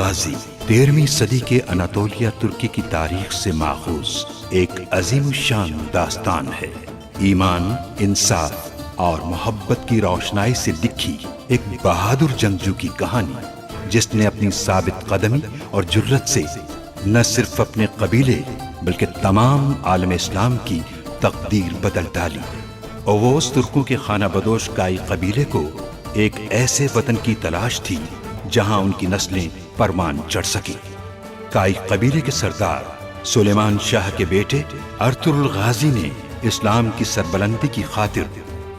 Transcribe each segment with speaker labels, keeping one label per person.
Speaker 1: गाजी 13वीं सदी के अनातोलिया तुर्की की तारीख से माखूज एक अजीम शान दास्तान है। ईमान, इंसाफ और मोहब्बत की रोशनाई से लिखी एक बहादुर जंगजू की कहानी, जिसने अपनी साबित कदमी और जुर्रत से न सिर्फ अपने कबीले बल्कि तमाम आलम इस्लाम की तकदीर बदल डाली। ओवोस तुर्कों के खाना बदोश काई कबीले को एक ऐसे वतन की तलाश थी जहां उनकी नस्लें परमान चढ़ सकी। काई कबीले के सरदार सुलेमान शाह के बेटे अर्तुरुल गाजी ने इस्लाम की सरबलंदी की खातिर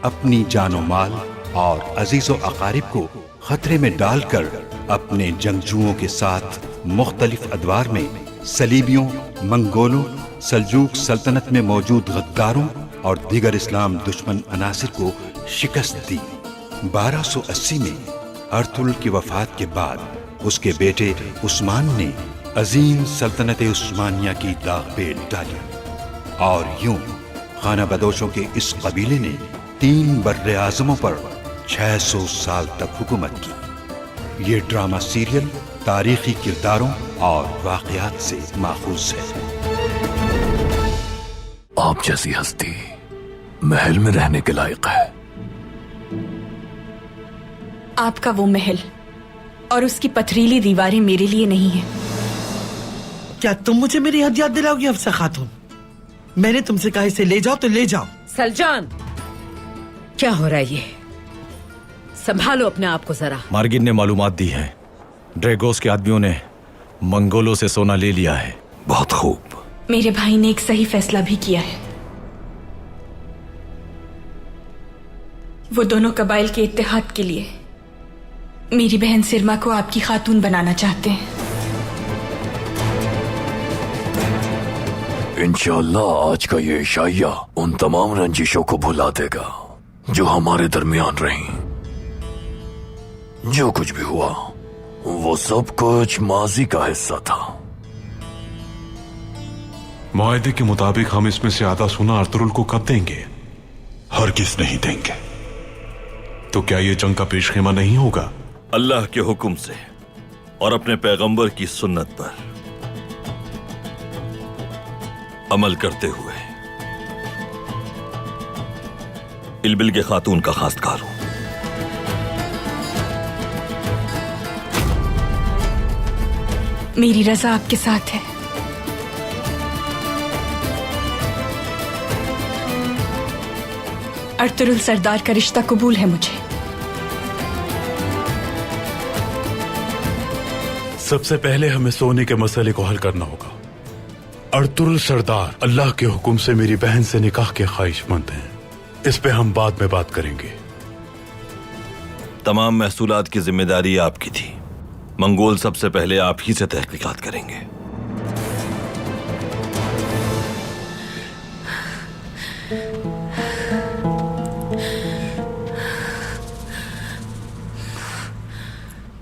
Speaker 1: अपनी जानो माल और अजीजो अकारिब को खतरे में डालकर अपने जंगजुओं के साथ मुख्तलिफ अदवार में सलीबियों, मंगोलों, सल्जूक सल्तनत में मौजूद गद्दारों और दीगर इस्लाम दुश्मन अनासिर को शिकस्त दी। 1280 में अर्तुरुल की वफात के बाद उसके बेटे उस्मान ने अजीम सल्तनत उस्मानिया की दागबेल डाली और यूं खाना बदोशों के इस कबीले ने 3 बर्रे आज़मों पर 600 साल तक हुकूमत की। ये ड्रामा सीरियल तारीखी किरदारों और वाक़यात से माखूज है।
Speaker 2: आप जैसी हस्ती महल में रहने के लायक है।
Speaker 3: आपका वो महल और उसकी पथरीली दीवारें मेरे लिए नहीं है।
Speaker 4: क्या तुम मुझे मेरी हद याद दिलाओगी अफसा खातून? मैंने तुमसे कहा इसे ले जाओ तो ले जाओ।
Speaker 5: सलजान, क्या हो रहा है ये? संभालो अपने आप को जरा।
Speaker 6: मार्गिन ने मालूमात दी है, ड्रेगोस के आदमियों ने मंगोलों से सोना ले लिया है।
Speaker 2: बहुत खूब।
Speaker 3: मेरे भाई ने एक सही फैसला भी किया है। वो दोनों कबाइल के इत्तेहाद के लिए मेरी बहन सिरमा को आपकी खातून बनाना चाहते हैं।
Speaker 2: इंशाअल्लाह आज का ये इशाया उन तमाम रंजिशों को भुला देगा जो हमारे दरमियान रही। जो कुछ भी हुआ वो सब कुछ माजी का हिस्सा था।
Speaker 7: मुआहदे के मुताबिक हम इसमें से आधा सोना अर्तुरुल को कब देंगे? हरगिज़ नहीं देंगे। तो क्या ये जंग का पेशखेमा नहीं होगा?
Speaker 8: अल्लाह के हुक्म से और अपने पैगंबर की सुन्नत पर अमल करते हुए इल्बिल के खातून का खासकार हूं।
Speaker 3: मेरी रजा आपके साथ है। अर्तुरुल सरदार का रिश्ता कबूल है मुझे।
Speaker 7: सबसे पहले हमें सोने के मसले को हल करना होगा। अर्तुरुल सरदार अल्लाह के हुक्म से मेरी बहन से निकाह के ख्वाहिशमंद हैं। इस पे हम बाद में बात करेंगे।
Speaker 8: तमाम महसूलात की जिम्मेदारी आपकी थी। मंगोल सबसे पहले आप ही से तहकीकात करेंगे।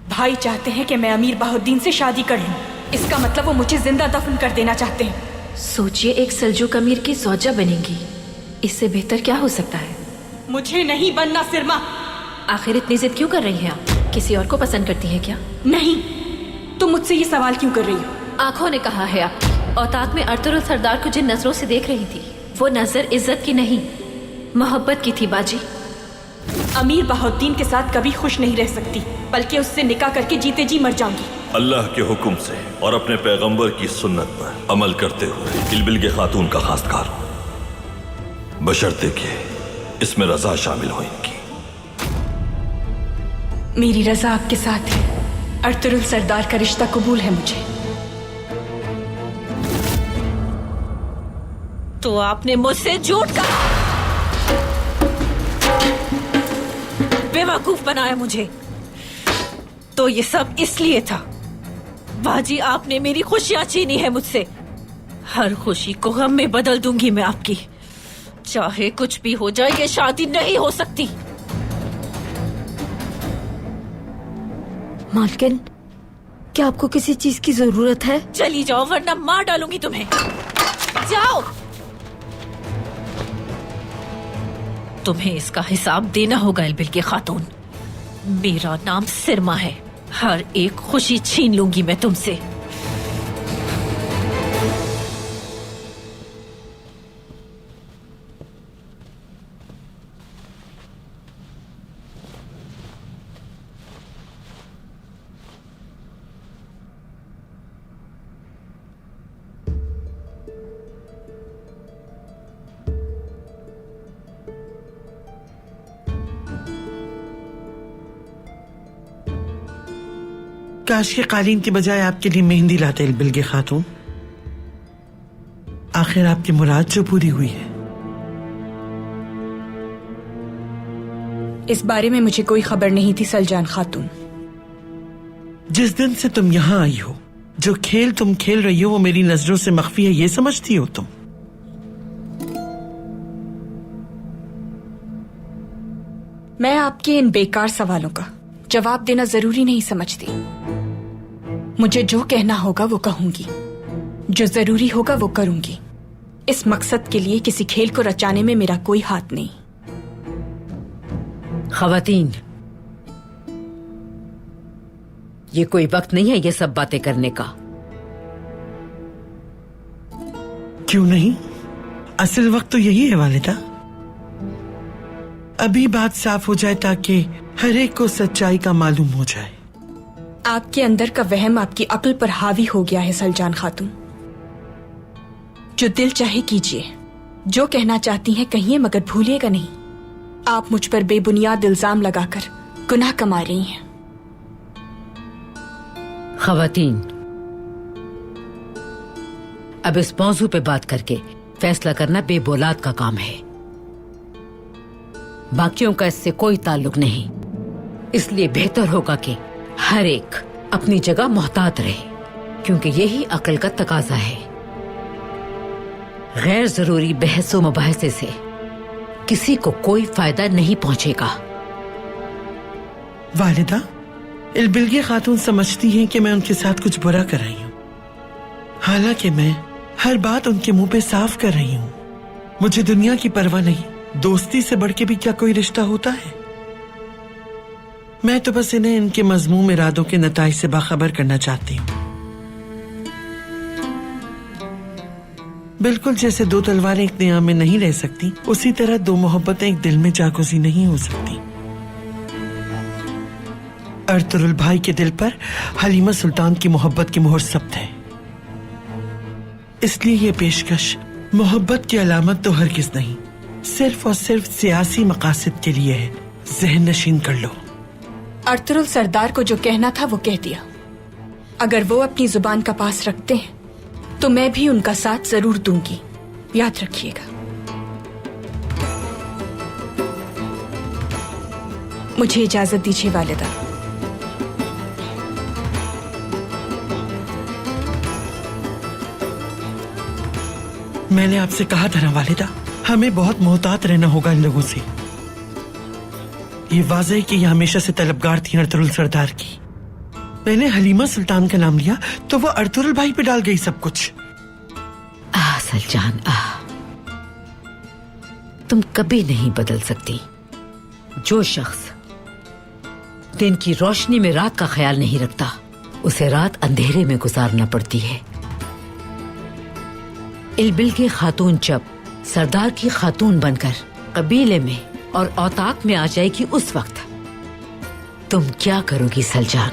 Speaker 3: भाई चाहते हैं कि मैं अमीर बाहुद्दीन से शादी कर लूं। इसका मतलब वो मुझे जिंदा दफन कर देना चाहते हैं।
Speaker 9: सोचिए, एक सल्जूक अमीर की ज़ौजा बनेंगी। इससे बेहतर क्या हो सकता है?
Speaker 3: मुझे नहीं बनना सिरमा।
Speaker 9: आखिर इतनी जिद क्यों कर रही हैं आप? किसी और को पसंद करती हैं क्या?
Speaker 3: नहीं, तुम मुझसे ये सवाल क्यों कर रही हो?
Speaker 9: आंखों ने कहा है आपकी। औताक में अर्तुरुल सरदार को जिन नजरों से देख रही थी वो नजर इज्जत की नहीं, मोहब्बत की थी बाजी।
Speaker 3: अमीर बाहुद्दीन के साथ कभी खुश नहीं रह सकती, बल्कि उससे निकाह करके जीते जी मर जाऊंगी।
Speaker 8: अल्लाह के हुक्म से और अपने पैगंबर की सुन्नत पर अमल करते हुए इल्बिल के खातून का खासकार हूं, बशर्ते कि इसमें रजा शामिल हो इनकी।
Speaker 3: मेरी रजा आपके साथ है। अर्तुरुल सरदार का रिश्ता कबूल है मुझे।
Speaker 5: तो आपने मुझसे झूठ कहा, बेवकूफ बनाया मुझे। तो ये सब इसलिए था। बाजी, आपने मेरी खुशियां छीनी है मुझसे। हर खुशी को गम में बदल दूंगी मैं आपकी। चाहे कुछ भी हो जाए, ये शादी नहीं हो सकती।
Speaker 9: मालकिन, क्या आपको किसी चीज की जरूरत है?
Speaker 5: चली जाओ वरना मार डालूंगी तुम्हें। जाओ। तुम्हें इसका हिसाब देना होगा इल्बिल के खातून। मेरा नाम सिरमा है। हर एक खुशी छीन लूंगी मैं तुमसे।
Speaker 4: काश के कालीन के बजाय आपके लिए मेहंदी लाते इल्बिल्गे खातून। आखिर आपकी मुराद जो पूरी हुई है।
Speaker 3: इस बारे में मुझे कोई खबर नहीं थी सलजान खातून।
Speaker 4: जिस दिन से तुम यहाँ आई हो, जो खेल तुम खेल रही हो वो मेरी नजरों से मख्फी है, ये समझती हो तुम?
Speaker 3: मैं आपके इन बेकार सवालों का जवाब देना जरूरी नहीं समझती। मुझे जो कहना होगा वो कहूंगी, जो जरूरी होगा वो करूंगी। इस मकसद के लिए किसी खेल को रचाने में मेरा कोई हाथ नहीं।
Speaker 10: खवातीन, ये कोई वक्त नहीं है ये सब बातें करने का।
Speaker 4: क्यों नहीं? असल वक्त तो यही है वालिदा। अभी बात साफ हो जाए ताकि हर एक को सच्चाई का मालूम हो जाए।
Speaker 3: आपके अंदर का वहम आपकी अक्ल पर हावी हो गया है सलजान खातून। जो दिल चाहे कीजिए, जो कहना चाहती हैं कहिए, मगर भूलिएगा नहीं आप मुझ पर बेबुनियाद इल्जाम लगाकर गुनाह कमा रही हैं।
Speaker 10: खवातीन, अब इस मौजू पे बात करके फैसला करना बेबौलाद का काम है। बाकियों का इससे कोई ताल्लुक नहीं। इसलिए बेहतर होगा कि हर एक अपनी जगह मोहतात रहे, क्योंकि यही अकल का तकाजा है। गैर जरूरी बहसों मुबाहसे से किसी को कोई फायदा नहीं पहुंचेगा।
Speaker 4: वालिदा, इल्बिल्गे खातून समझती हैं कि मैं उनके साथ कुछ बुरा कर रही हूँ, हालांकि मैं हर बात उनके मुंह पे साफ कर रही हूँ। मुझे दुनिया की परवाह नहीं, दोस्ती से बढ़ के भी क्या कोई रिश्ता होता है? मैं तो बस इन्हें इनके मजमूम इरादों के नताइज से बाखबर करना चाहती हूँ। बिल्कुल जैसे दो तलवारें एक निगाह में नहीं रह सकती, उसी तरह दो मोहब्बतें एक दिल में जागोजी नहीं हो सकती। अर्तुरुल भाई के दिल पर हलीमा सुल्तान की मोहब्बत की मोहर सब्त है। इसलिए ये पेशकश मोहब्बत की अलामत तो हरगिज नहीं, सिर्फ और सिर्फ सियासी मकासद के लिए है। ज़हन नशीन कर लो।
Speaker 3: अर्तुरुल सरदार को जो कहना था वो कह दिया। अगर वो अपनी जुबान का पास रखते हैं तो मैं भी उनका साथ जरूर दूंगी, याद रखिएगा। मुझे इजाजत दीजिए वालिदा।
Speaker 4: मैंने आपसे कहा था ना वालिदा, हमें बहुत मोहतात रहना होगा इन लोगों से। ये वाज़ेह कि ये हमेशा से तलबगार थी अर्तुरुल सरदार की। मैंने हलीमा सुल्तान का नाम लिया तो वो अर्तुरुल भाई पे डाल गई सब कुछ।
Speaker 10: सलजान, तुम कभी नहीं बदल सकती। जो शख्स दिन की रोशनी में रात का ख्याल नहीं रखता, उसे रात अंधेरे में गुजारना पड़ती है। इल्बिल्गे खातून जब सरदार की खातून बनकर कबीले में और औताक में आ जाएगी, उस वक्त तुम क्या करोगी सलजान?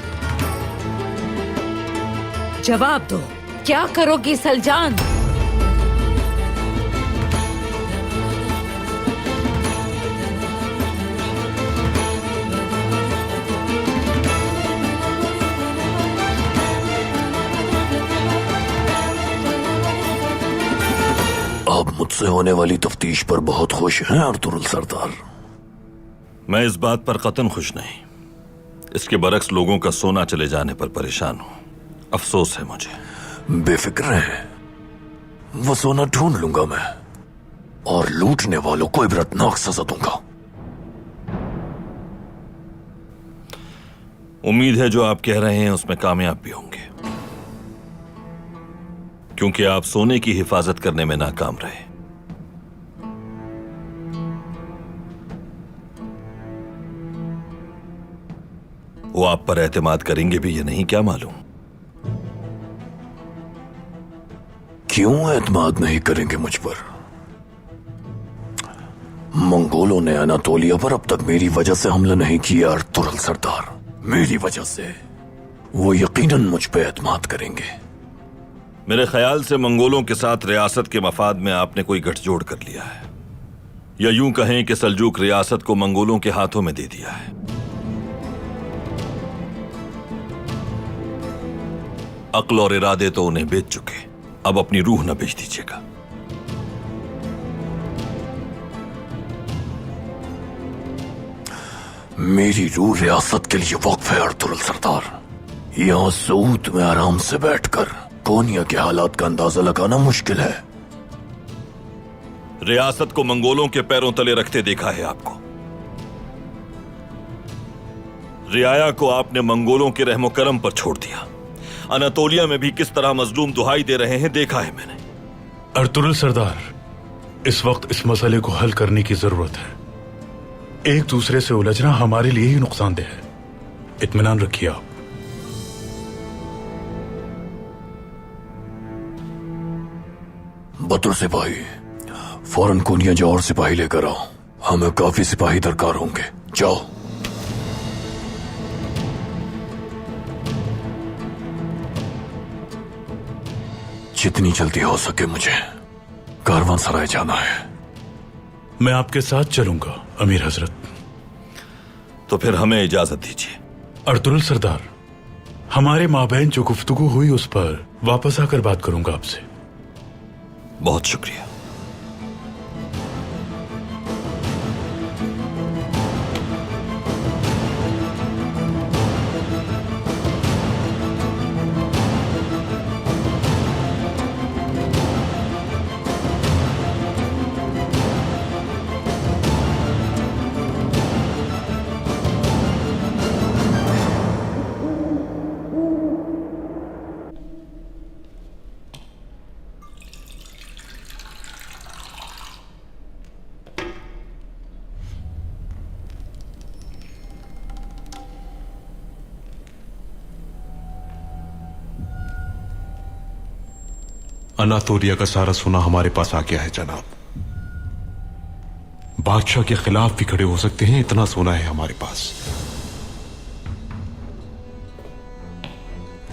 Speaker 10: जवाब दो, क्या करोगी सलजान?
Speaker 2: आप मुझसे होने वाली तफ्तीश पर बहुत खुश हैं अर्तुरुल सरदार?
Speaker 8: मैं इस बात पर कतन खुश नहीं। इसके बरक्स लोगों का सोना चले जाने पर परेशान हूं। अफसोस है मुझे।
Speaker 2: बेफिक्र है, वो सोना ढूंढ लूंगा मैं और लूटने वालों को इबरतनाक सजा दूंगा।
Speaker 8: उम्मीद है जो आप कह रहे हैं उसमें कामयाब भी होंगे, क्योंकि आप सोने की हिफाजत करने में नाकाम रहे। वो आप पर एतमाद करेंगे भी या नहीं क्या मालूम।
Speaker 2: क्यों एतमाद नहीं करेंगे मुझ पर? मंगोलों ने अनातोलिया पर अब तक मेरी वजह से हमला नहीं किया अर्तुगरुल सरदार। मेरी वजह से वो यकीनन मुझ पे एतमाद करेंगे।
Speaker 8: मेरे ख्याल से मंगोलों के साथ रियासत के मफाद में आपने कोई गठजोड़ कर लिया है, या यूं कहें कि सल्जूक रियासत को मंगोलों के हाथों में दे दिया है। अक्ल और इरादे तो उन्हें बेच चुके, अब अपनी रूह न बेच दीजिएगा।
Speaker 2: मेरी रूह रियासत के लिए वक्फ है अर्तुगरुल सरदार। यहां सऊद में आराम से बैठकर कोनिया के हालात का अंदाजा लगाना मुश्किल है।
Speaker 8: रियासत को मंगोलों के पैरों तले रखते देखा है आपको। रियाया को आपने मंगोलों के रहमो करम पर छोड़ दिया। अनातोलिया में भी किस तरह मजलूम दुहाई दे रहे हैं देखा है मैंने।
Speaker 7: अर्तुगरुल सरदार, इस वक्त इस मसले को हल करने की जरूरत है। एक दूसरे से उलझना हमारे लिए ही नुकसानदेह है। इत्मीनान रखिए आप।
Speaker 2: बतुर सिपाही, फौरन कोनिया जाओ और सिपाही लेकर आओ। हमें काफी सिपाही दरकार होंगे। जाओ। जितनी जल्दी हो सके मुझे कारवान सराय जाना है।
Speaker 7: मैं आपके साथ चलूंगा अमीर हजरत।
Speaker 8: तो फिर हमें इजाजत दीजिए।
Speaker 7: अर्तुगरुल सरदार, हमारे माबैन जो गुफ्तगू हुई उस पर वापस आकर बात करूंगा आपसे।
Speaker 8: बहुत शुक्रिया।
Speaker 11: अनातोलिया का सारा सोना हमारे पास आ गया है जनाब। बादशाह के खिलाफ भी खड़े हो सकते हैं, इतना सोना है हमारे पास।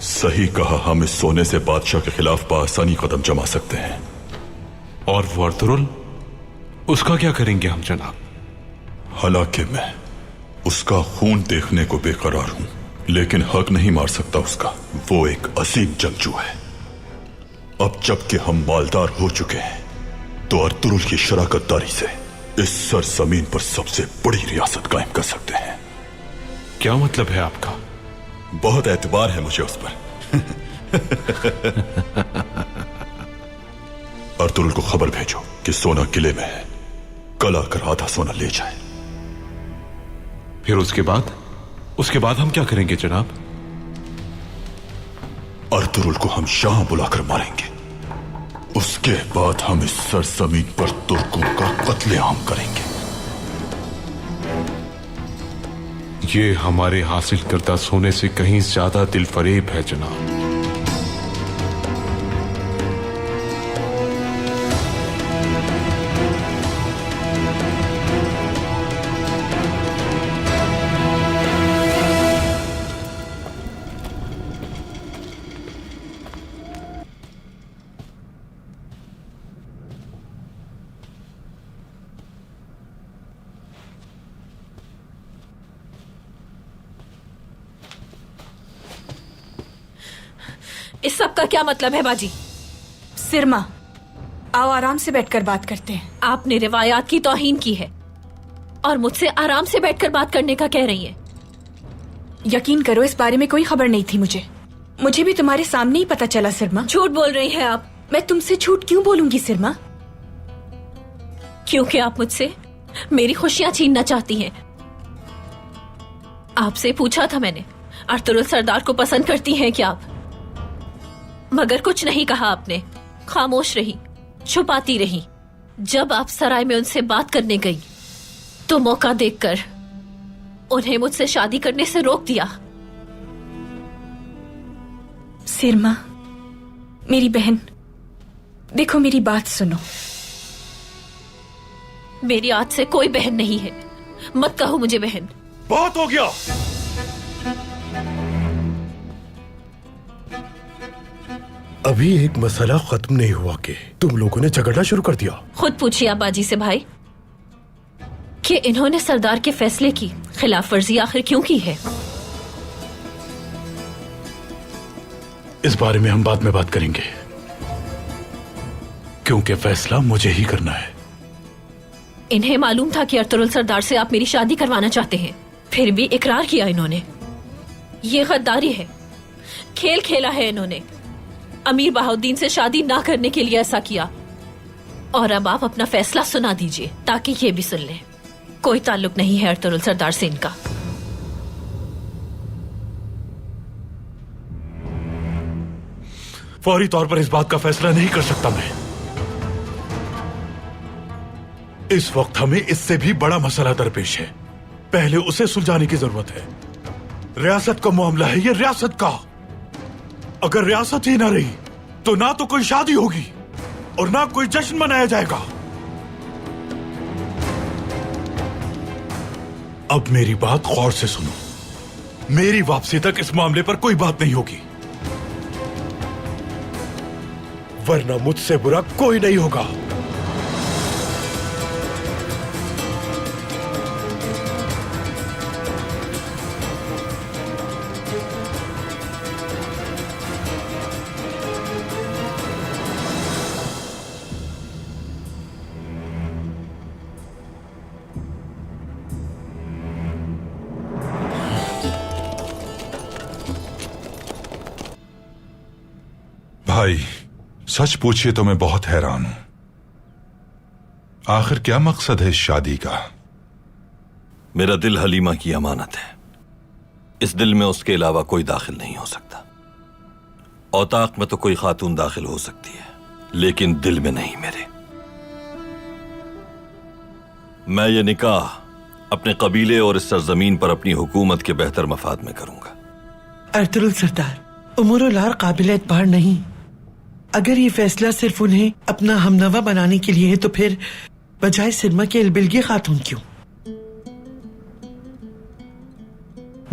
Speaker 12: सही कहा, हम इस सोने से बादशाह के खिलाफ बआसानी कदम जमा सकते हैं।
Speaker 11: और वो अर्तुगरुल, उसका क्या करेंगे हम जनाब?
Speaker 12: हालांकि मैं उसका खून देखने को बेकरार हूं, लेकिन हक नहीं मार सकता उसका। वो एक असीम जंगजू है। अब जबकि हम मालदार हो चुके हैं तो अर्तुगरुल की शराकतदारी से इस सरजमीन पर सबसे बड़ी रियासत कायम कर सकते हैं।
Speaker 11: क्या मतलब है आपका?
Speaker 12: बहुत एतबार है मुझे उस पर। अर्तुगरुल को खबर भेजो कि सोना किले में है, कल आकर आधा सोना ले जाए।
Speaker 11: फिर उसके बाद हम क्या करेंगे जनाब?
Speaker 12: अर्तुगरुल को हम शाह बुलाकर मारेंगे। उसके बाद हम इस सरजमीन पर तुर्कों का कत्लेआम करेंगे।
Speaker 11: ये हमारे हासिल करदा सोने से कहीं ज्यादा दिलफरेब है जनाब।
Speaker 5: इस सब का क्या मतलब है बाजी?
Speaker 3: सिरमा, आओ आराम से बैठकर बात करते हैं।
Speaker 5: आपने रिवायात की तौहीन की है और मुझसे आराम से बैठकर बात करने का कह रही है।
Speaker 3: यकीन करो, इस बारे में कोई खबर नहीं थी मुझे भी तुम्हारे सामने ही पता चला सिरमा।
Speaker 5: झूठ बोल रही हैं आप।
Speaker 3: मैं तुमसे झूठ क्यों बोलूंगी सिरमा?
Speaker 5: क्योंकि आप मुझसे मेरी खुशियां छीनना चाहती हैं। आपसे पूछा था मैंने, अर्तुगरुल सरदार को पसंद करती हैं क्या आप? मगर कुछ नहीं कहा आपने, खामोश रही, छुपाती रही। जब आप सराय में उनसे बात करने गई तो मौका देखकर उन्हें मुझसे शादी करने से रोक दिया।
Speaker 3: सिरमा, मेरी बहन, देखो मेरी बात सुनो।
Speaker 5: मेरी आज से कोई बहन नहीं है। मत कहो मुझे बहन।
Speaker 7: बहुत हो गया। अभी एक मसला खत्म नहीं हुआ कि तुम लोगों ने झगड़ना शुरू कर दिया।
Speaker 5: खुद पूछिए आप बाजी से भाई कि इन्होंने सरदार के फैसले की खिलाफ वर्जी आखिर क्यों की है।
Speaker 7: इस बारे में हम बाद में बात करेंगे, क्योंकि फैसला मुझे ही करना है।
Speaker 5: इन्हें मालूम था कि अर्तुगरुल सरदार से आप मेरी शादी करवाना चाहते हैं, फिर भी इकरार किया इन्होंने। ये गद्दारी है, खेल खेला है इन्होंने। अमीर बहाउद्दीन से शादी ना करने के लिए ऐसा किया। और अब आप अपना फैसला सुना दीजिए ताकि ये भी सुन ले। कोई ताल्लुक नहीं है अर्तुगरुल सरदार से इनका।
Speaker 7: फौरी तौर पर इस बात का फैसला नहीं कर सकता मैं। इस वक्त हमें इससे भी बड़ा मसला दरपेश है। पहले उसे सुलझाने की जरूरत है। रियासत का मामला है ये, रियासत का। अगर रियासत ही ना रही तो ना तो कोई शादी होगी और ना कोई जश्न मनाया जाएगा। अब मेरी बात गौर से सुनो। मेरी वापसी तक इस मामले पर कोई बात नहीं होगी, वरना मुझसे बुरा कोई नहीं होगा।
Speaker 12: भाई, सच पूछिए तो मैं बहुत हैरान हूं। आखिर क्या मकसद है इस शादी का?
Speaker 8: मेरा दिल हलीमा की अमानत है। इस दिल में उसके अलावा कोई दाखिल नहीं हो सकता। औताक में तो कोई खातून दाखिल हो सकती है, लेकिन दिल में नहीं मेरे। मैं ये निकाह अपने कबीले और इस सरजमीन पर अपनी हुकूमत के बेहतर मफाद में करूंगा।
Speaker 4: अर्तुगरुल सरदार, उमर-उल-लार काबिल एतबार नहीं। अगर ये फैसला सिर्फ उन्हें अपना हमनवा बनाने के लिए है तो फिर बजाय सिरमा के इल्बिलगी खातून क्यों?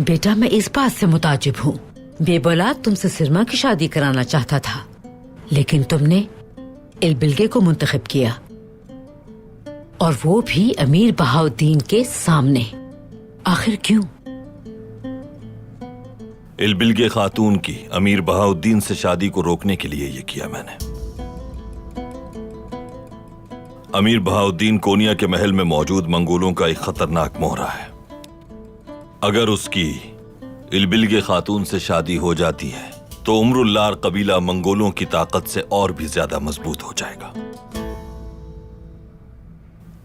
Speaker 10: बेटा, मैं इस बात से मुताजिब हूँ। बेबौलाद तुमसे सिरमा की शादी कराना चाहता था, लेकिन तुमने इल्बिलगे को मुंतखब किया, और वो भी अमीर बहाउद्दीन के सामने। आखिर क्यों?
Speaker 8: इल्बिलगे खातून की अमीर बहाउद्दीन से शादी को रोकने के लिए यह किया मैंने। अमीर बहाउद्दीन कोनिया के महल में मौजूद मंगोलों का एक खतरनाक मोहरा है। अगर उसकी इल्बिलगे खातून से शादी हो जाती है तो उमरुल्लार कबीला मंगोलों की ताकत से और भी ज्यादा मजबूत हो जाएगा,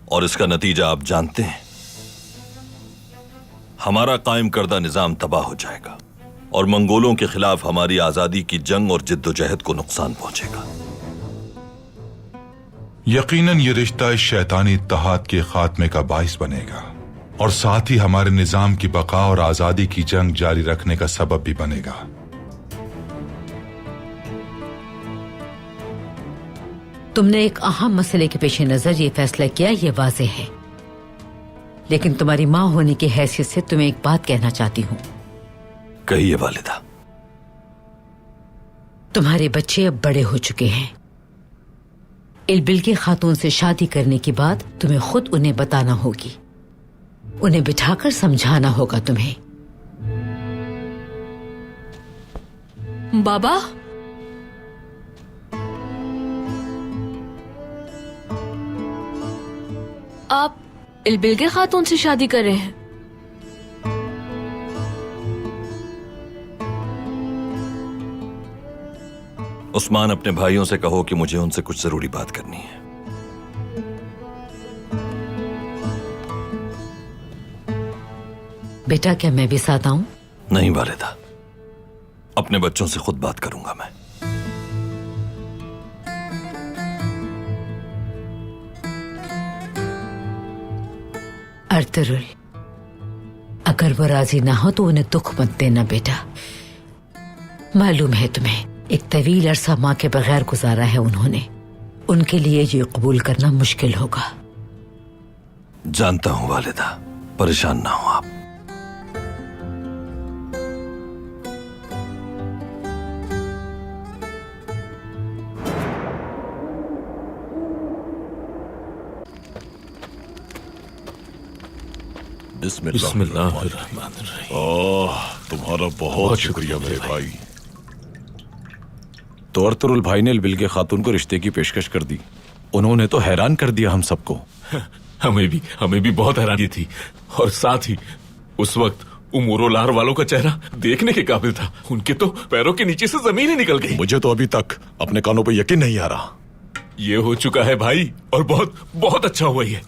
Speaker 8: और इसका नतीजा आप जानते हैं। हमारा कायम करदा निजाम तबाह हो जाएगा और मंगोलों के खिलाफ हमारी आजादी की जंग और जिद्दोजहद को नुकसान पहुंचेगा।
Speaker 12: यकीनन ये रिश्ता इस शैतानी इत्तेहाद के खात्मे का बाइस बनेगा, और साथ ही हमारे निजाम की बका और आजादी की जंग जारी रखने का सबब भी बनेगा।
Speaker 10: तुमने एक अहम मसले के पेश नजर ये फैसला किया, ये वाज़ेह है। लेकिन तुम्हारी माँ होने की हैसियत से तुम्हें एक बात कहना चाहती हूँ।
Speaker 8: कहिए वालिदा।
Speaker 10: तुम्हारे बच्चे अब बड़े हो चुके हैं। इल्बिलगे खातून से शादी करने के बाद तुम्हें खुद उन्हें बताना होगी, उन्हें बिठाकर समझाना होगा तुम्हें।
Speaker 9: बाबा, आप इल्बिलगे खातून से शादी कर रहे हैं?
Speaker 8: उस्मान, अपने भाइयों से कहो कि मुझे उनसे कुछ जरूरी बात करनी है।
Speaker 10: बेटा, क्या मैं भी साथ आऊं?
Speaker 8: नहीं वालिदा, अपने बच्चों से खुद बात करूंगा मैं।
Speaker 10: अर्तुगरुल, अगर वो राजी ना हो तो उन्हें दुख मत देना बेटा। मालूम है तुम्हें, एक तवील अरसा माँ के बगैर गुजारा है उन्होंने। उनके लिए ये कबूल करना मुश्किल होगा।
Speaker 8: जानता हूं वालिदा, परेशान ना हो आप।
Speaker 6: बिस्मिल्लाहिर्रहमानिर्रहीम।
Speaker 11: तुम्हारा बहुत शुक्रिया मेरे भाई।
Speaker 6: तो अर्तुरुल भाई ने बिल्गे खातून को रिश्ते की पेशकश कर दी। उन्होंने तो हैरान कर दिया हम सबको।
Speaker 13: हमें भी बहुत हैरानी थी, और साथ ही उस वक्त उमूरोलार वालों का चेहरा देखने के काबिल था। उनके तो पैरों के नीचे से जमीन ही निकल गई।
Speaker 6: मुझे तो अभी तक अपने कानों पर यकीन नहीं आ रहा।
Speaker 13: ये हो चुका है भाई, और बहुत बहुत अच्छा हुआ ये।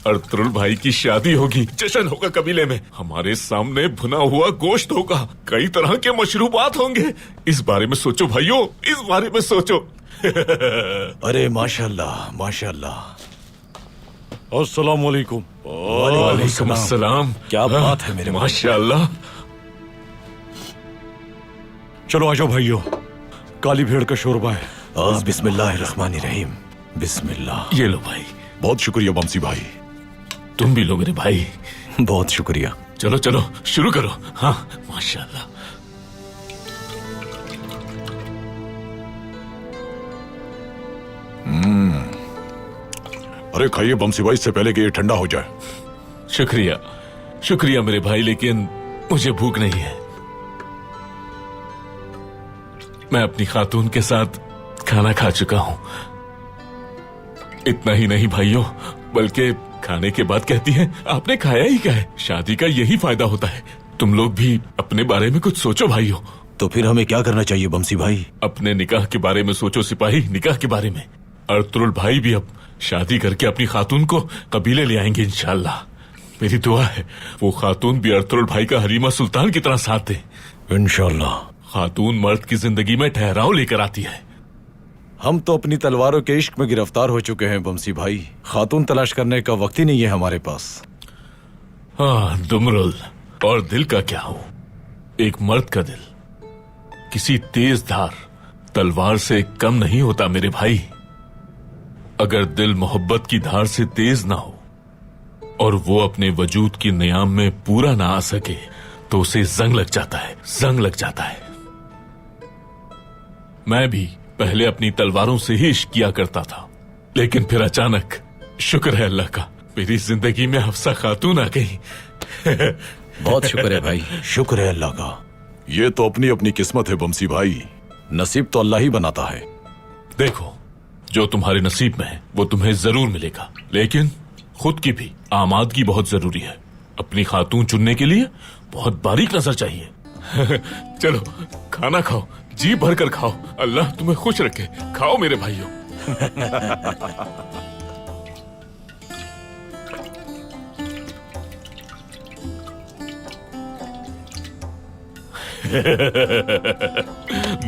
Speaker 13: अर्तुरुल भाई की शादी होगी, जश्न होगा कबीले में, हमारे सामने भुना हुआ गोश्त होगा, कई तरह के मशरूबात होंगे। इस बारे में सोचो भाइयों, इस बारे में सोचो।
Speaker 6: अरे माशाल्लाह माशाल्लाह।
Speaker 11: अस्सलाम वालेकुम।
Speaker 13: वालेकुम अस्सलाम।
Speaker 6: क्या बात है मेरे
Speaker 13: माशाल्लाह।
Speaker 6: चलो आ जाओ भाइयों, काली भेड़ का शोरबा है। बिस्मिल्लाहिर्रहमानिर्रहीम। बिस्मिल्लाह।
Speaker 13: ये लो भाई।
Speaker 6: बहुत शुक्रिया बमसी भाई।
Speaker 13: तुम भी लो मेरे भाई।
Speaker 6: बहुत शुक्रिया।
Speaker 13: चलो चलो शुरू करो। हाँ माशाल्लाह।
Speaker 11: अरे खाइए बमसी भाई, इससे पहले कि ये ठंडा हो जाए।
Speaker 13: शुक्रिया शुक्रिया मेरे भाई, लेकिन मुझे भूख नहीं है। मैं अपनी खातून के साथ खाना खा चुका हूं। इतना ही नहीं भाइयों, बल्कि खाने के बाद कहती हैं आपने खाया ही क्या है। शादी का यही फायदा होता है। तुम लोग भी अपने बारे में कुछ सोचो भाइयों।
Speaker 6: तो फिर हमें क्या करना चाहिए बमसी भाई?
Speaker 13: अपने निकाह के बारे में सोचो सिपाही, निकाह के बारे में। अर्तुरुल भाई भी अब शादी करके अपनी खातून को कबीले ले आएंगे इंशाल्लाह। मेरी दुआ है वो खातून भी अर्तुरुल भाई का हरीमा सुल्तान की तरह साथ दे
Speaker 6: इंशाल्लाह।
Speaker 13: खातून मर्द की जिंदगी में ठहराव लेकर आती है।
Speaker 6: हम तो अपनी तलवारों के इश्क में गिरफ्तार हो चुके हैं बमसी भाई। खातून तलाश करने का वक्त ही नहीं है हमारे पास।
Speaker 13: हाँ दुमरुल, और दिल का क्या हो, एक मर्द का दिल किसी तेज धार तलवार से कम नहीं होता मेरे भाई। अगर दिल मोहब्बत की धार से तेज ना हो और वो अपने वजूद की नियाम में पूरा ना आ सके तो उसे जंग लग जाता है, जंग लग जाता है। मैं भी पहले अपनी तलवारों से ही इश्क किया करता था, लेकिन फिर अचानक शुक्र है अल्लाह का, मेरी जिंदगी में हफ्सा खातून आ गई।
Speaker 6: बहुत शुक्र है भाई, शुक्र है अल्लाह का। ये तो अपनी अपनी किस्मत है बमसी भाई, नसीब तो अल्लाह ही बनाता है।
Speaker 13: देखो जो तुम्हारे नसीब में है वो तुम्हें जरूर मिलेगा, लेकिन खुद की भी आमादगी बहुत जरूरी है। अपनी खातून चुनने के लिए बहुत बारीक नजर चाहिए। चलो खाना खाओ, जी भर कर खाओ, अल्लाह तुम्हें खुश रखे। खाओ मेरे भाइयों।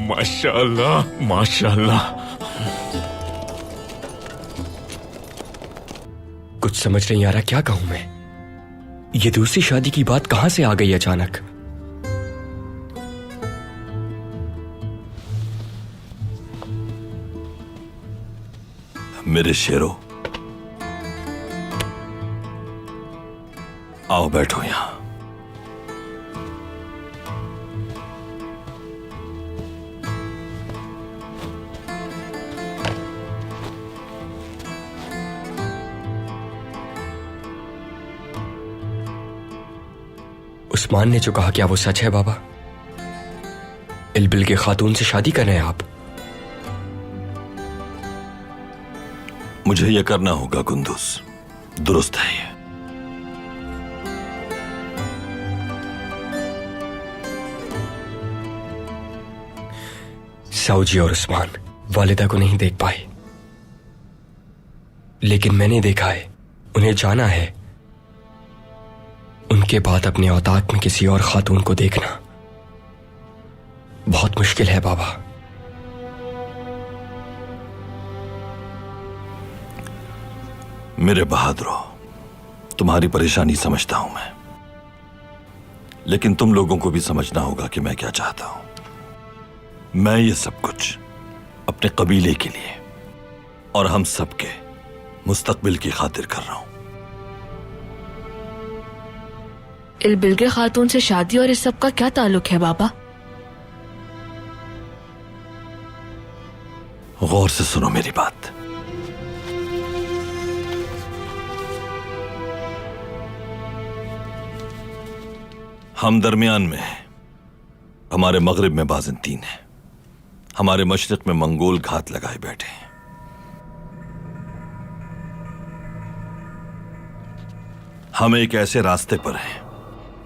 Speaker 13: माशाल्लाह माशाल्लाह।
Speaker 14: कुछ समझ नहीं आ रहा क्या कहूं मैं। ये दूसरी शादी की बात कहां से आ गई अचानक।
Speaker 8: मेरे शेरों, आओ बैठो यहां।
Speaker 14: उस्मान ने जो कहा क्या वो सच है बाबा? इल्बिल के खातून से शादी कर रहे हैं आप?
Speaker 8: मुझे यह करना होगा कुंदुस, दुरुस्त है ये।
Speaker 14: साऊजी और उस्मान वालिदा को नहीं देख पाए, लेकिन मैंने देखा है, उन्हें जाना है। उनके बाद अपने औताक में किसी और खातून को देखना बहुत मुश्किल है बाबा।
Speaker 8: मेरे बहादुरों, तुम्हारी परेशानी समझता हूं मैं, लेकिन तुम लोगों को भी समझना होगा कि मैं क्या चाहता हूं। मैं ये सब कुछ अपने कबीले के लिए और हम सबके मुस्तकबिल की खातिर कर रहा हूं।
Speaker 15: इल्बिल्गे खातून से शादी और इस सब का क्या ताल्लुक है बाबा?
Speaker 8: गौर से सुनो मेरी बात। हम दरमियान में हैं। हमारे मगरिब में बाज़ंतीन है, हमारे मशरिक में मंगोल घात लगाए बैठे हैं। हम एक ऐसे रास्ते पर हैं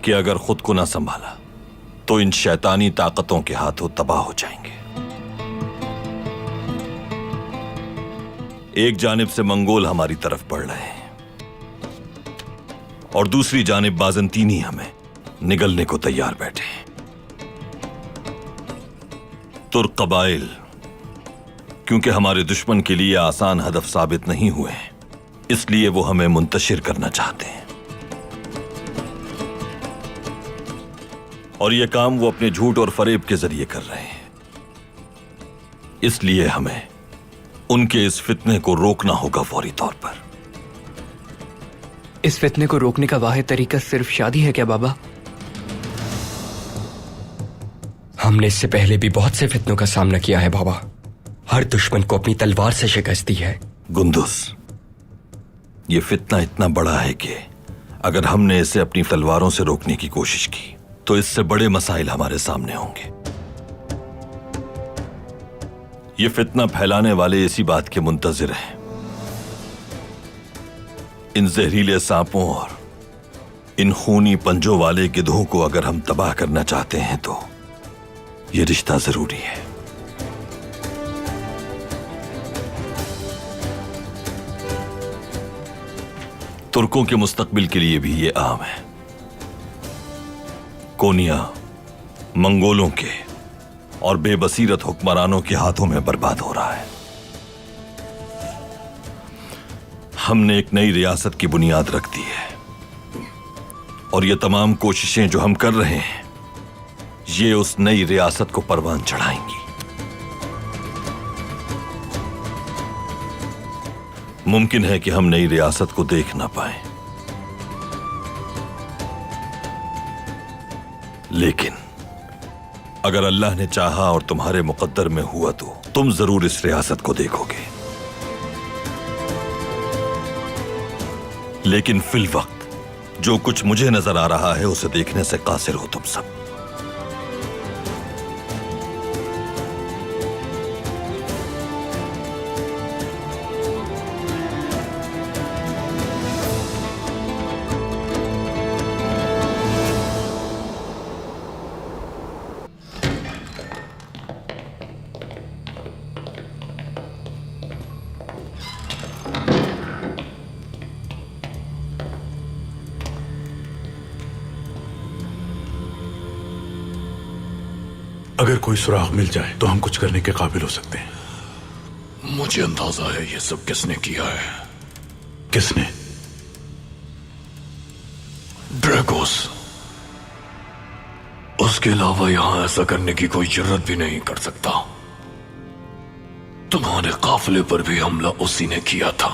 Speaker 8: कि अगर खुद को ना संभाला तो इन शैतानी ताकतों के हाथों तबाह हो जाएंगे। एक जानिब से मंगोल हमारी तरफ बढ़ रहे हैं और दूसरी जानिब बाज़ंतीनी हमें निगलने को तैयार बैठे हैं। तुर्क कबाइल क्योंकि हमारे दुश्मन के लिए आसान हदफ साबित नहीं हुए हैं, इसलिए वो हमें मुंतशिर करना चाहते हैं और यह काम वो अपने झूठ और फरेब के जरिए कर रहे हैं। इसलिए हमें उनके इस फितने को रोकना होगा फौरी तौर पर।
Speaker 14: इस फितने को रोकने का वाहिद तरीका सिर्फ शादी है क्या बाबा? हमने इससे पहले भी बहुत से फितनों का सामना किया है बाबा। हर दुश्मन को अपनी तलवार से शिकस्त दी है।
Speaker 8: गुंदुस, ये फितना इतना बड़ा है कि अगर हमने इसे अपनी तलवारों से रोकने की कोशिश की तो इससे बड़े मसाइल हमारे सामने होंगे। ये फितना फैलाने वाले इसी बात के मुंतजिर हैं। इन जहरीले सांपों और इन खूनी पंजों वाले गिद्धों को अगर हम तबाह करना चाहते हैं तो ये रिश्ता जरूरी है। तुर्कों के मुस्तकबिल के लिए भी ये अहम है। कोनिया मंगोलों के और बेबसीरत हुक्मरानों के हाथों में बर्बाद हो रहा है। हमने एक नई रियासत की बुनियाद रख दी है और ये तमाम कोशिशें जो हम कर रहे हैं ये उस नई रियासत को परवान चढ़ाएंगी। मुमकिन है कि हम नई रियासत को देख ना पाए, लेकिन अगर अल्लाह ने चाहा और तुम्हारे मुकद्दर में हुआ तो तुम जरूर इस रियासत को देखोगे। लेकिन फिल वक्त जो कुछ मुझे नजर आ रहा है उसे देखने से कासिर हो तुम सब।
Speaker 7: अगर कोई सुराग मिल जाए तो हम कुछ करने के काबिल हो सकते हैं।
Speaker 2: मुझे अंदाजा है ये सब किसने किया है।
Speaker 7: किसने?
Speaker 2: ड्रैगोस। उसके अलावा यहां ऐसा करने की कोई जरूरत भी नहीं कर सकता। तुम्हारे काफिले पर भी हमला उसी ने किया था,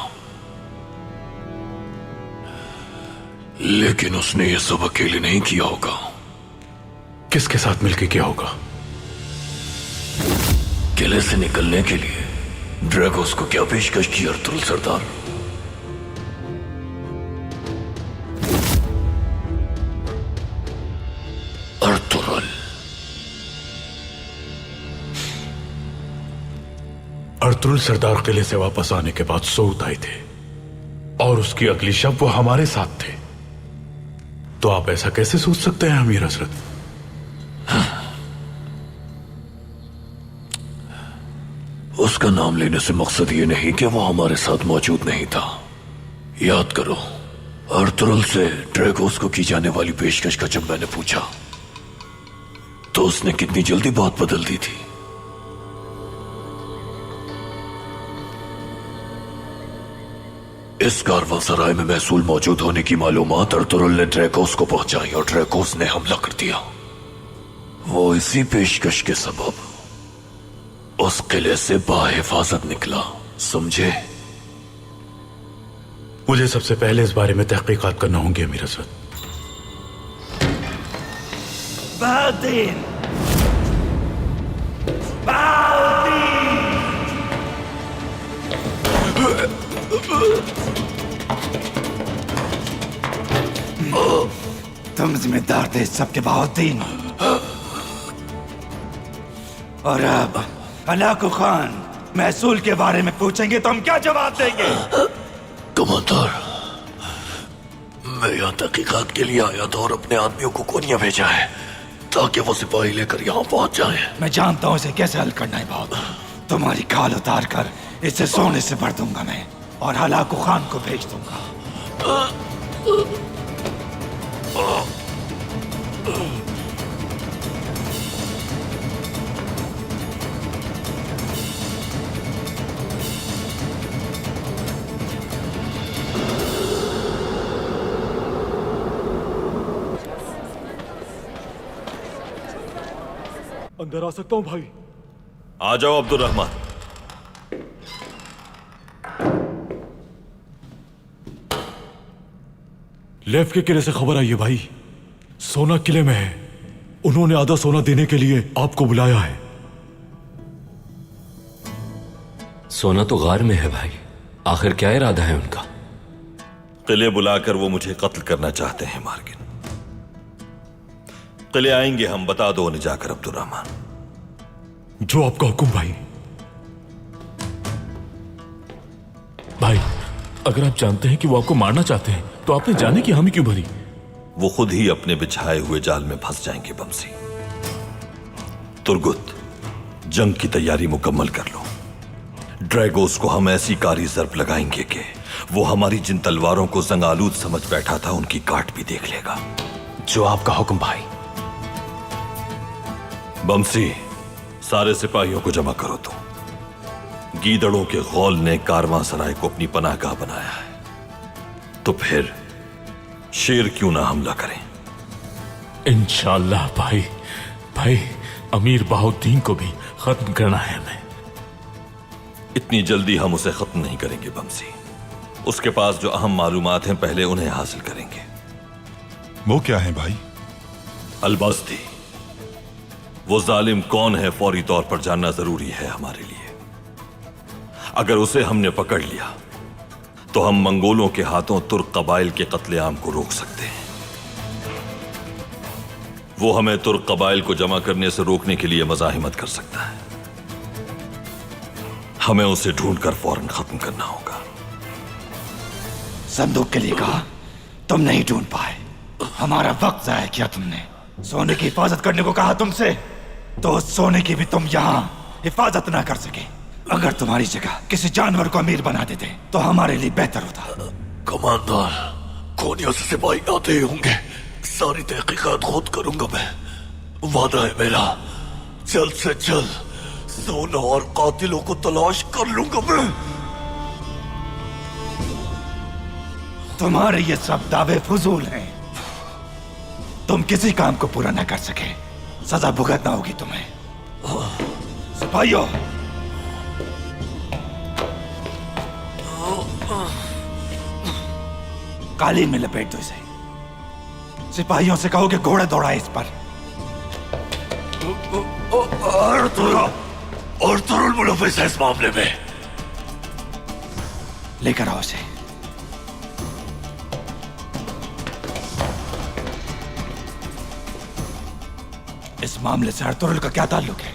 Speaker 2: लेकिन उसने ये सब अकेले नहीं किया होगा।
Speaker 7: किसके साथ मिलकर किया होगा?
Speaker 2: किले से निकलने के लिए ड्रैगोस को क्या पेशकश की अर्तुगरुल सरदार?
Speaker 7: अर्तुगरुल सरदार किले से वापस आने के बाद सोत आए थे और उसकी अगली शब वो हमारे साथ थे। तो आप ऐसा कैसे सोच सकते हैं अमीर हजरत?
Speaker 2: उसका नाम लेने से मकसद ये नहीं कि वो हमारे साथ मौजूद नहीं था। याद करो, अर्तुगरुल से ड्रैगोस को की जाने वाली पेशकश का जब मैंने पूछा तो उसने कितनी जल्दी बात बदल दी थी। इस कारवांसराय में महसूल मौजूद होने की मालूमात अर्तुगरुल ने ड्रैगोस को पहुंचाई और ड्रैगोस ने हमला कर दिया। वो इसी पेशकश के सबब उस किले से बाहिफाजत निकला, समझे?
Speaker 7: मुझे सबसे पहले इस बारे में तहकीकात करना होंगे अमीर असद।
Speaker 16: बहाउद्दीन, तुम जिम्मेदार थे इस सबके बहाउद्दीन। और अब हलाकू खान महसूल के बारे में पूछेंगे तो हम क्या जवाब देंगे?
Speaker 2: कमांडर, मैं यहाँ तहकीकात के लिए आया था और अपने आदमियों को कोनिया भेजा है ताकि वो सिपाही लेकर यहाँ पहुंच जाए।
Speaker 16: मैं जानता हूँ इसे कैसे हल करना है बाबू। तुम्हारी खाल उतार कर इसे सोने से भर दूंगा मैं और हलाकू खान को भेज दूंगा।
Speaker 7: अंदर आ सकता हूँ भाई?
Speaker 8: आ जाओ अब्दुल रहमान।
Speaker 7: लेफ्ट के किले से खबर आई है भाई, सोना किले में है। उन्होंने आधा सोना देने के लिए आपको बुलाया है।
Speaker 14: सोना तो गार में है भाई, आखिर क्या इरादा है उनका?
Speaker 8: किले बुलाकर वो मुझे कत्ल करना चाहते हैं मार्गिन। किले आएंगे हम, बता दो उन्हें जाकर अब्दुल रहमान।
Speaker 7: जो आपका हुक्म भाई।
Speaker 13: भाई, अगर आप जानते हैं कि वो आपको मारना चाहते हैं तो आपने जाने की हामी क्यों भरी?
Speaker 8: वो खुद ही अपने बिछाए हुए जाल में फंस जाएंगे बमसी। तुर्गुत, जंग की तैयारी मुकम्मल कर लो। ड्रैगोस को हम ऐसी कारी जर्ब लगाएंगे कि वो हमारी जिन तलवारों को जंगालूद समझ बैठा था उनकी काट भी देख लेगा।
Speaker 14: जो आपका हुक्म भाई।
Speaker 8: बमसी, सारे सिपाहियों को जमा करो। तो गीदड़ों के गौल ने कारवां सराय को अपनी पनाहगाह बनाया है, तो फिर शेर क्यों ना हमला करें?
Speaker 13: इंशाअल्लाह भाई। भाई, अमीर बहाउद्दीन को भी खत्म करना है हमें।
Speaker 8: इतनी जल्दी हम उसे खत्म नहीं करेंगे बमसी। उसके पास जो अहम मालूमात हैं पहले उन्हें हासिल करेंगे।
Speaker 12: वो क्या है भाई?
Speaker 8: अलबस्ती, वो जालिम कौन है फौरी तौर पर जानना जरूरी है हमारे लिए। अगर उसे हमने पकड़ लिया तो हम मंगोलों के हाथों तुर्क कबाइल के कत्लेआम को रोक सकते हैं। वो हमें तुर्क कबाइल को जमा करने से रोकने के लिए मज़ाहिमत कर सकता है। हमें उसे ढूंढकर फौरन खत्म करना होगा।
Speaker 16: संदूक के लिए कहा, तुम नहीं ढूंढ पाए। हमारा वक्त जाया किया तुमने। सोने की हिफाजत करने को कहा तुमसे, तो उस सोने की भी तुम यहाँ हिफाजत ना कर सके। अगर तुम्हारी जगह किसी जानवर को अमीर बना देते तो हमारे लिए बेहतर होता।
Speaker 2: कमांडर, कोनिया से सिपाही आते ही होंगे। सारी तहकीकात खुद करूंगा मैं। वादा है मेरा, जल्द से जल्द सोना और कातिलों को तलाश कर लूंगा मैं।
Speaker 16: तुम्हारे ये सब दावे फजूल हैं। तुम किसी काम को पूरा न कर सके, सजा भुगतना होगी तुम्हें। सिपाहियों, कालीन में लपेट दो इसे। सिपाहियों से कहो कि घोड़ा दौड़ाए इस पर।
Speaker 2: और तुरुल मुलविस है इस मामले में।
Speaker 16: लेकर आओ इसे। इस मामले से अर्तुरुल का क्या ताल्लुक है?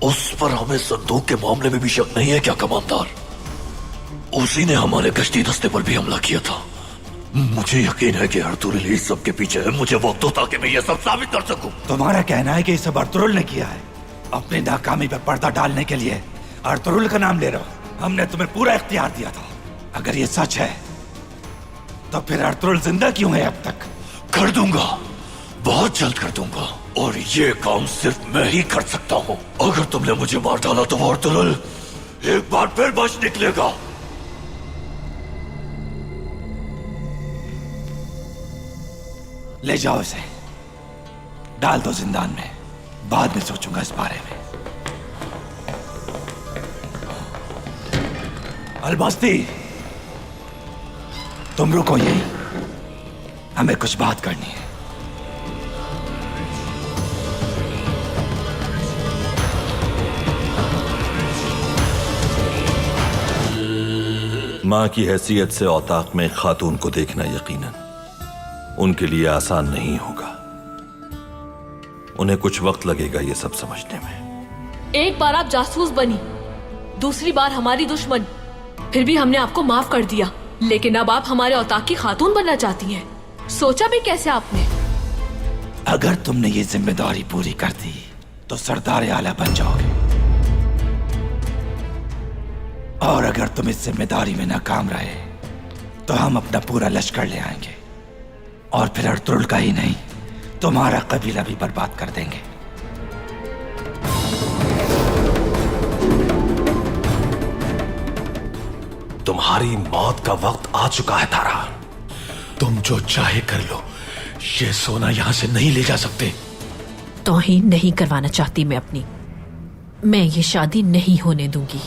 Speaker 2: उस पर हमें संदूक के मामले में भी शक नहीं है क्या कमांडर? उसी ने हमारे गश्ती दस्ते पर भी हमला किया था। मुझे यकीन है कि अर्तुरुल इस सब के पीछे है। मुझे वक्त दो ताकि मैं ये सब साबित कर सकूं।
Speaker 16: तुम्हारा कहना है कि ये सब अर्तुरुल ने किया है? अपनी नाकामी पर पर्दा डालने के लिए अर्तुरुल का नाम ले रहे हो। हमने तुम्हें पूरा इख्तियार दिया था। अगर ये सच है तो फिर अर्तुरुल जिंदा क्यों है अब तक?
Speaker 2: कर दूंगा, बहुत जल्द कर दूंगा। और ये काम सिर्फ मैं ही कर सकता हूँ। अगर तुमने मुझे मार डाला तो वो अर्तुरुल एक बार फिर बच निकलेगा।
Speaker 16: ले जाओ इसे, डाल दो जिंदान में। बाद में सोचूंगा इस बारे में। अलबस्ती, तुम रुको यहीं, हमें कुछ बात करनी है।
Speaker 8: मां की हैसियत से औताक में खातून को देखना यकीनन उनके लिए आसान नहीं होगा। उन्हें कुछ वक्त लगेगा ये सब समझने में।
Speaker 15: एक बार आप जासूस बनी, दूसरी बार हमारी दुश्मन, फिर भी हमने आपको माफ कर दिया, लेकिन अब आप हमारे औताक की खातून बनना चाहती हैं। सोचा भी कैसे आपने?
Speaker 16: अगर तुमने ये जिम्मेदारी पूरी कर दी तो सरदार आला बन जाओगे, और अगर तुम इस जिम्मेदारी में नाकाम रहे तो हम अपना पूरा लश्कर ले आएंगे, और फिर अर्तुरुल का ही नहीं तुम्हारा कबीला भी बर्बाद कर देंगे।
Speaker 2: तुम्हारी मौत का वक्त आ चुका है तारा।
Speaker 13: तुम जो चाहे कर लो, ये सोना यहां से नहीं ले जा सकते।
Speaker 5: तौहीन नहीं करवाना चाहती मैं अपनी। मैं ये शादी नहीं होने दूंगी।